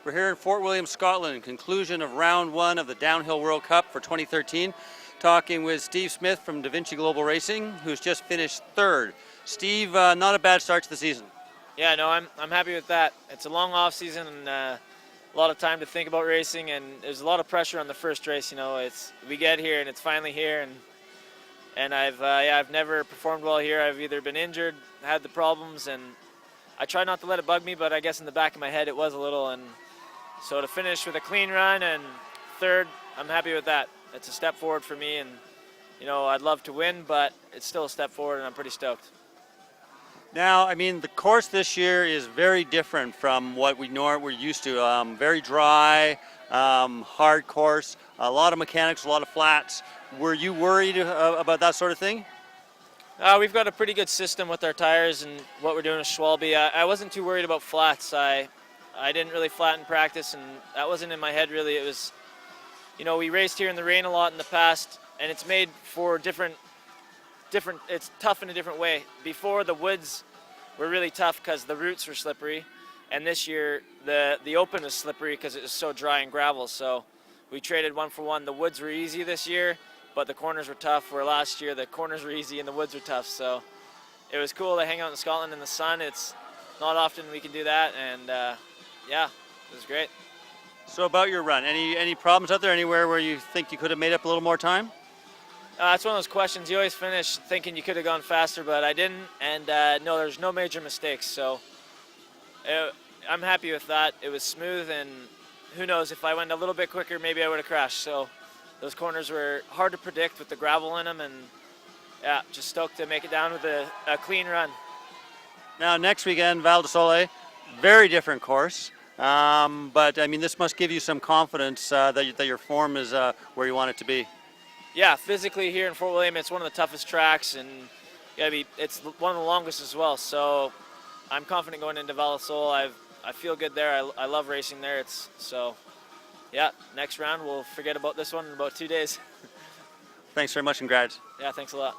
We're here in Fort William, Scotland, conclusion of round one of the Downhill World Cup for 2013. Talking with Steve Smith from Da Vinci Global Racing, who's just finished third. Steve, not a bad start to the season. Yeah, no, I'm happy with that. It's a long off season and a lot of time to think about racing, and there's a lot of pressure on the first race. You know, we get here and it's finally here, and I've never performed well here. I've either been injured, had the problems, and I try not to let it bug me, but I guess in the back of my head it was a little. And so to finish with a clean run and third, I'm happy with that. It's a step forward for me, and you know, I'd love to win, but it's still a step forward, and I'm pretty stoked. Now, I mean, the course this year is very different from what we're used to. Very dry, hard course, a lot of mechanics, a lot of flats. Were you worried about that sort of thing? We've got a pretty good system with our tires and what we're doing with Schwalbe. I wasn't too worried about flats. I didn't really flat in practice, and that wasn't in my head really. It was, you know, we raced here in the rain a lot in the past, and it's made for different. It's tough in a different way. Before, the woods were really tough because the roots were slippery, and this year the open is slippery because it was so dry and gravel. So we traded one for one. The woods were easy this year, but the corners were tough, where last year the corners were easy and the woods were tough. So it was cool to hang out in Scotland in the sun. It's not often we can do that, and yeah, it was great. So about your run, any problems out there, anywhere where you think you could have made up a little more time? It's one of those questions. You always finish thinking you could have gone faster, but I didn't, and no, there's no major mistakes. So I'm happy with that. It was smooth, and who knows, if I went a little bit quicker, maybe I would have crashed. So those corners were hard to predict with the gravel in them, and yeah, just stoked to make it down with a clean run. Now, next weekend, Val d'Isole, very different course. But I mean, this must give you some confidence that your form is where you want it to be. Yeah, physically here in Fort William, it's one of the toughest tracks, and it's one of the longest as well. So I'm confident going into Val d'Isole. I feel good there. I love racing there. So yeah, next round we'll forget about this one in about 2 days. Thanks very much, and congrats. Yeah, thanks a lot.